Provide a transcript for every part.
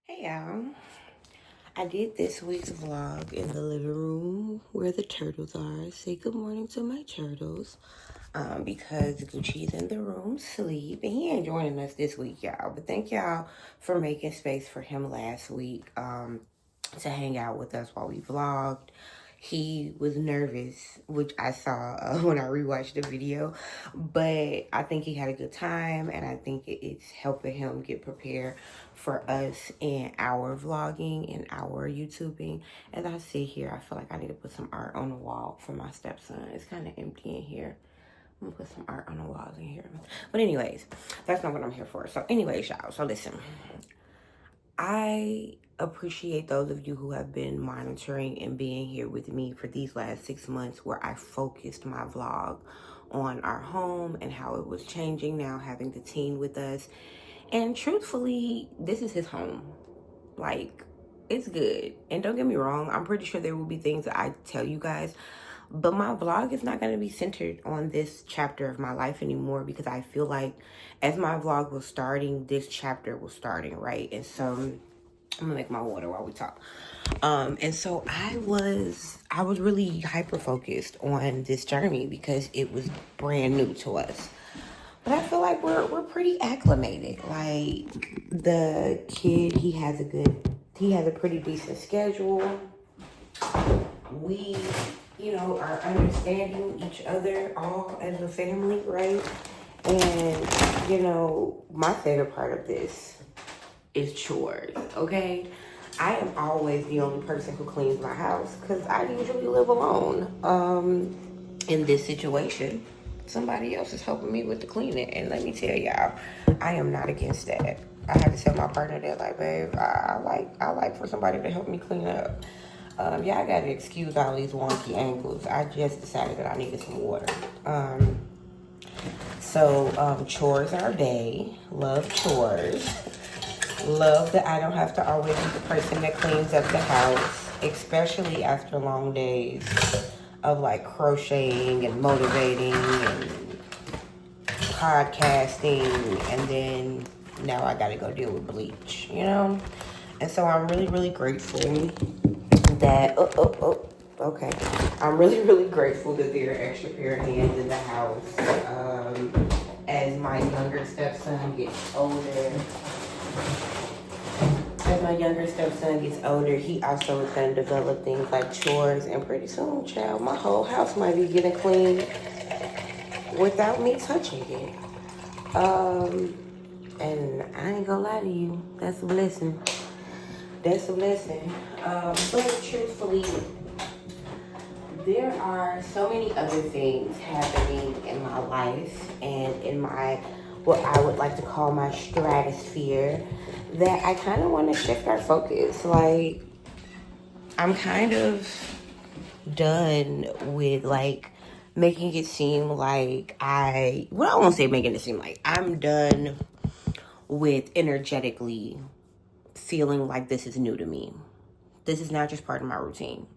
Hey y'all, I did this week's vlog in the living room where the turtles are. Say good morning to my turtles. Because Gucci's in the room sleep and he ain't joining us this week, y'all. But thank y'all for making space for him last week to hang out with us while we vlogged. He was nervous, which I saw when I rewatched the video, but I think he had a good time, and I think it's helping him get prepared for us in our vlogging and our YouTubing. As I sit here, I feel like I need to put some art on the wall for my stepson. It's kind of empty in here. I'm gonna put some art on the walls in here. But anyways, that's not what I'm here for. So anyways, y'all, so listen. I appreciate those of you who have been monitoring and being here with me for these last 6 months where I focused my vlog on our home and how it was changing now, having the teen with us. And truthfully, this is his home. Like, it's good. And don't get me wrong, I'm pretty sure there will be things that I tell you guys, but my vlog is not going to be centered on this chapter of my life anymore, because I feel like as my vlog was starting, this chapter was starting, right? And so I'm gonna make my water while we talk. And so I was really hyper focused on this journey because it was brand new to us. But I feel like we're pretty acclimated. Like, the kid, he has a pretty decent schedule. We, are understanding each other all as a family, right? And, my favorite part of this is chores, okay? I am always the only person who cleans my house because I usually live alone. In this situation, somebody else is helping me with the cleaning. And let me tell y'all, I am not against that. I had to tell my partner that, like, babe, I like for somebody to help me clean up. Y'all gotta excuse all these wonky angles. I just decided that I needed some water. Chores are bae. Love chores. Love that I don't have to always be the person that cleans up the house, especially after long days of like crocheting and motivating and podcasting, and then now I gotta go deal with bleach, And so I'm really, really grateful that, okay. I'm really, really grateful that there are extra pair of hands in the house. As my younger stepson gets older, he also is going to develop things like chores, and pretty soon, child, my whole house might be getting clean without me touching it. And I ain't gonna lie to you, that's a blessing. But truthfully, there are so many other things happening in my life and in my, what I would like to call my stratosphere, that I kind of want to shift our focus. Like, I'm kind of done with, like, making it seem like I won't say making it seem like, I'm done with energetically feeling like this is new to me. This is not just part of my routine.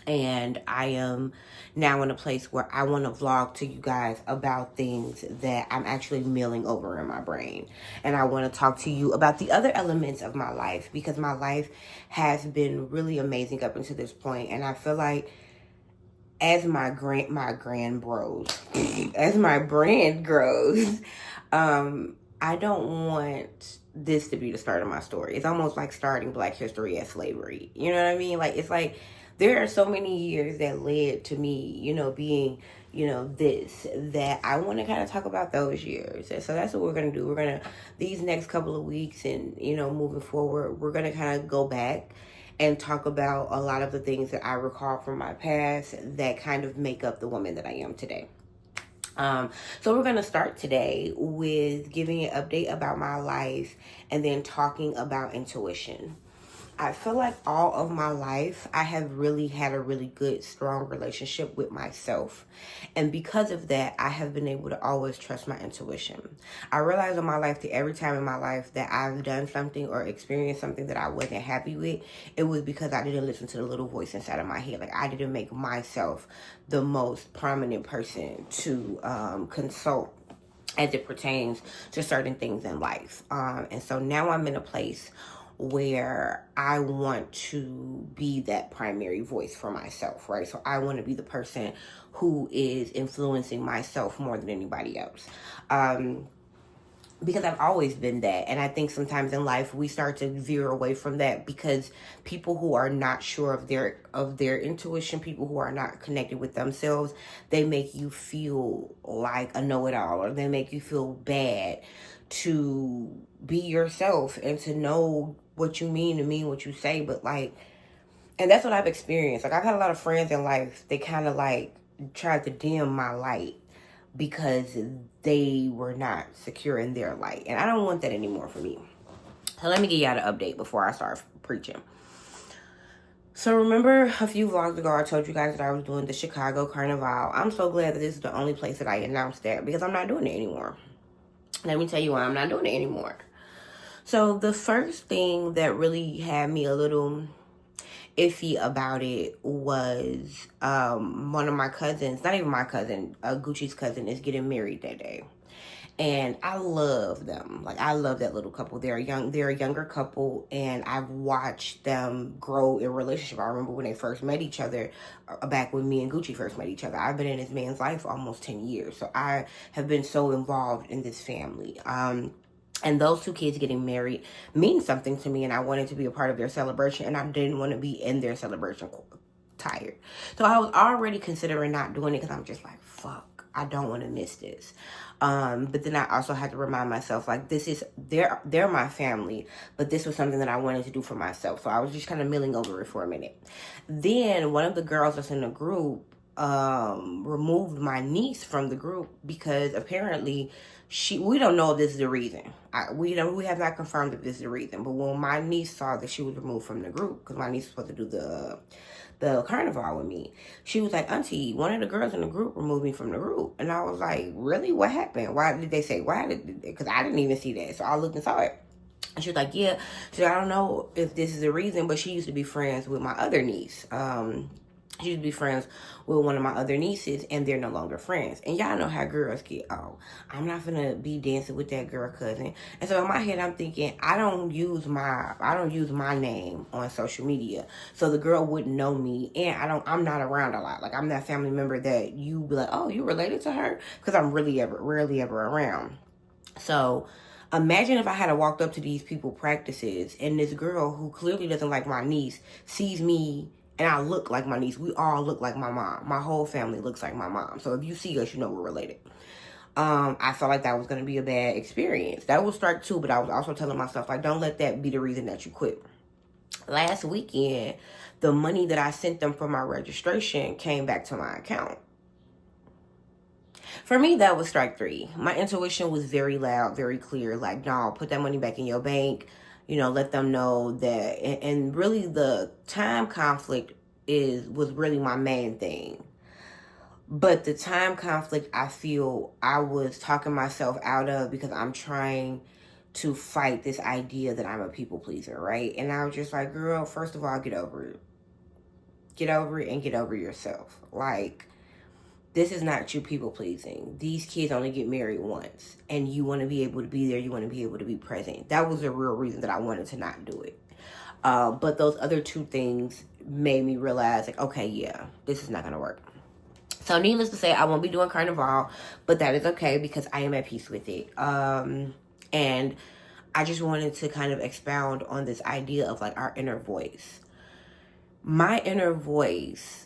And I am now in a place where I want to vlog to you guys about things that I'm actually milling over in my brain. And I want to talk to you about the other elements of my life, because my life has been really amazing up until this point. And I feel like as my brand grows, I don't want this to be the start of my story. It's almost like starting Black history as slavery. You know what I mean? Like, it's like there are so many years that led to me, being, this, that I want to kind of talk about those years. And so that's what we're going to do. We're going to, these next couple of weeks and, moving forward, we're going to kind of go back and talk about a lot of the things that I recall from my past that kind of make up the woman that I am today. So we're going to start today with giving an update about my life and then talking about intuition. I feel like all of my life, I have really had a really good, strong relationship with myself. And because of that, I have been able to always trust my intuition. I realized in my life that every time in my life that I've done something or experienced something that I wasn't happy with, it was because I didn't listen to the little voice inside of my head. Like, I didn't make myself the most prominent person to consult as it pertains to certain things in life. And so now I'm in a place where I want to be that primary voice for myself, right? So I want to be the person who is influencing myself more than anybody else. Because I've always been that. And I think sometimes in life we start to veer away from that because people who are not sure of their intuition, people who are not connected with themselves, they make you feel like a know-it-all, or they make you feel bad to be yourself and to know what you mean and mean what you say. But like, and that's what I've experienced. Like, I've had a lot of friends in life, they kind of like tried to dim my light because they were not secure in their light. And I don't want that anymore for me. So let me give y'all an update before I start preaching. So remember a few vlogs ago, I told you guys that I was doing the Chicago Carnival. I'm so glad that this is the only place that I announced that, because I'm not doing it anymore. Let me tell you why I'm not doing it anymore. So the first thing that really had me a little iffy about it was one of my cousins, not even my cousin, Gucci's cousin, is getting married that day. And I love them. Like, I love that little couple. They're a younger couple, and I've watched them grow in relationship. I remember when they first met each other, back when me and Gucci first met each other. I've been in this man's life for almost 10 years. So I have been so involved in this family. And those two kids getting married means something to me, and I wanted to be a part of their celebration, and I didn't want to be in their celebration tired. So I was already considering not doing it because I'm just like, fuck, I don't want to miss this. But then I also had to remind myself, like, this is, they're my family, but this was something that I wanted to do for myself. So I was just kind of milling over it for a minute. Then one of the girls that's in the group removed my niece from the group because apparently we don't know if this is the reason. We have not confirmed if this is the reason. But when my niece saw that she was removed from the group, because my niece was supposed to do the carnival with me, she was like, Auntie, one of the girls in the group removed me from the group. And I was like, really? What happened? Why did they say? Because I didn't even see that. So I looked and saw it. And she was like, yeah. She said, I don't know if this is the reason, but she used to be friends with my other niece. She used to be friends with one of my other nieces, and they're no longer friends. And y'all know how girls get. Oh, I'm not gonna be dancing with that girl cousin. And so in my head, I'm thinking, I don't use my name on social media, so the girl wouldn't know me, and I'm not around a lot. Like, I'm that family member that you be like, oh, you related to her, because I'm rarely ever around. So imagine if I had walked up to these people practices, and this girl who clearly doesn't like my niece sees me, and I look like my niece. We all look like my mom. My whole family looks like my mom. So if you see us, you know we're related. I felt like that was going to be a bad experience. That was strike two, but I was also telling myself, like, don't let that be the reason that you quit. Last weekend, the money that I sent them for my registration came back to my account. For me, that was strike three. My intuition was very loud, very clear. Like, no, put that money back in your bank. Let them know that. And really, the time conflict was really my main thing. But the time conflict, I feel I was talking myself out of, because I'm trying to fight this idea that I'm a people pleaser, right? And I was just like, girl, first of all, get over it. Get over it and get over yourself. Like, this is not you people pleasing. These kids only get married once, and you want to be able to be there. You want to be able to be present. That was the real reason that I wanted to not do it. But those other two things made me realize, like, okay, yeah, this is not going to work. So needless to say, I won't be doing Carnival, but that is okay because I am at peace with it. And I just wanted to kind of expound on this idea of, like, our inner voice. My inner voice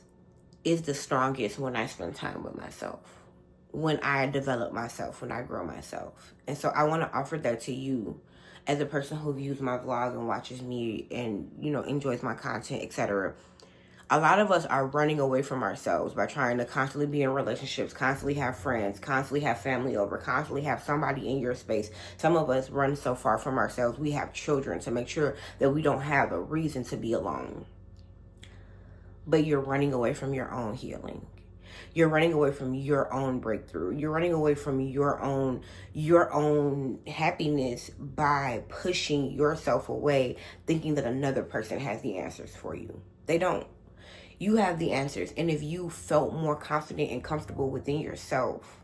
is the strongest when I spend time with myself, when I develop myself, when I grow myself. And so I want to offer that to you as a person who views my vlog and watches me and, enjoys my content, etc. A lot of us are running away from ourselves by trying to constantly be in relationships, constantly have friends, constantly have family over, constantly have somebody in your space. Some of us run so far from ourselves. We have children to make sure that we don't have a reason to be alone. But you're running away from your own healing. You're running away from your own breakthrough. You're running away from your own happiness by pushing yourself away, thinking that another person has the answers for you. They don't. You have the answers. And if you felt more confident and comfortable within yourself,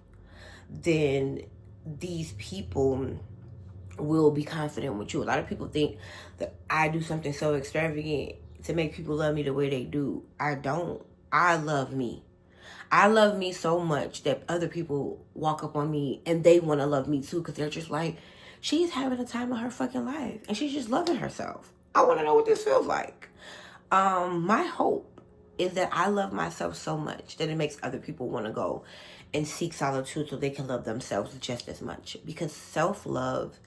then these people will be confident with you. A lot of people think that I do something so extravagant to make people love me the way they do. I don't. I love me. I love me so much that other people walk up on me and they want to love me too, because they're just like, she's having a time of her fucking life and she's just loving herself. I want to know what this feels like. My hope is that I love myself so much that it makes other people want to go and seek solitude so they can love themselves just as much. Because self-love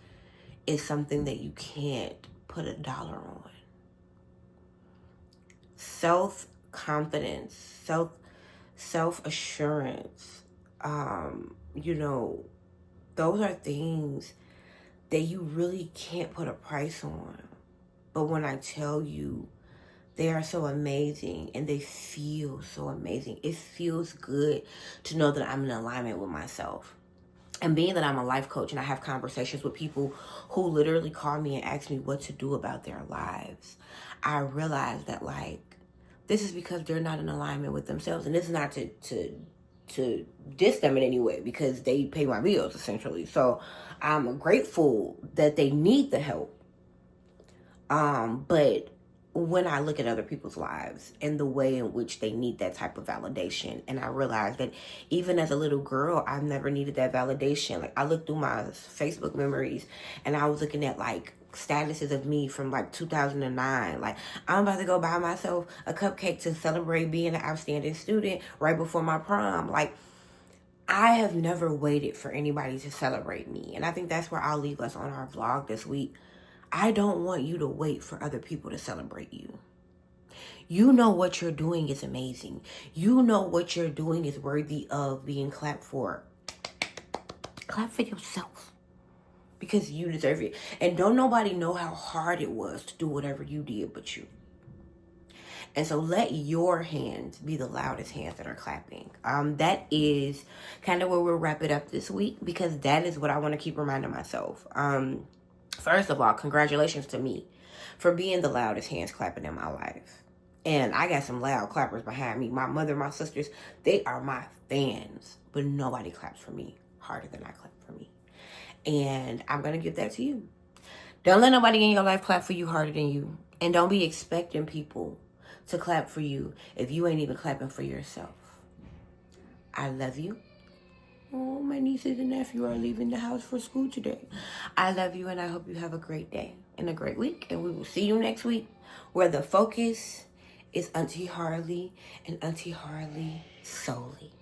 is something that you can't put a dollar on. Self-confidence, self-assurance, those are things that you really can't put a price on. But when I tell you, they are so amazing and they feel so amazing. It feels good to know that I'm in alignment with myself. And being that I'm a life coach and I have conversations with people who literally call me and ask me what to do about their lives, I realize that, like, this is because they're not in alignment with themselves. And this is not to diss them in any way, because they pay my bills, essentially. So I'm grateful that they need the help. But when I look at other people's lives and the way in which they need that type of validation, and I realize that even as a little girl, I've never needed that validation. Like, I looked through my Facebook memories and I was looking at like statuses of me from like 2009. Like, I'm about to go buy myself a cupcake to celebrate being an outstanding student right before my prom. Like, I have never waited for anybody to celebrate me. And I think that's where I'll leave us on our vlog this week. I don't want you to wait for other people to celebrate you. You know what you're doing is amazing. You know what you're doing is worthy of being clapped for. Clap for yourself, because you deserve it. And don't nobody know how hard it was to do whatever you did but you. And so let your hands be the loudest hands that are clapping. That is kind of where we'll wrap it up this week, because that is what I want to keep reminding myself. First of all, congratulations to me for being the loudest hands clapping in my life. And I got some loud clappers behind me. My mother, my sisters, they are my fans. But nobody claps for me harder than I clap for me. And I'm going to give that to you. Don't let nobody in your life clap for you harder than you. And don't be expecting people to clap for you if you ain't even clapping for yourself. I love you. Oh, my nieces and nephew are leaving the house for school today. I love you, and I hope you have a great day and a great week. And we will see you next week, where the focus is Auntie Harley and Auntie Harley solely.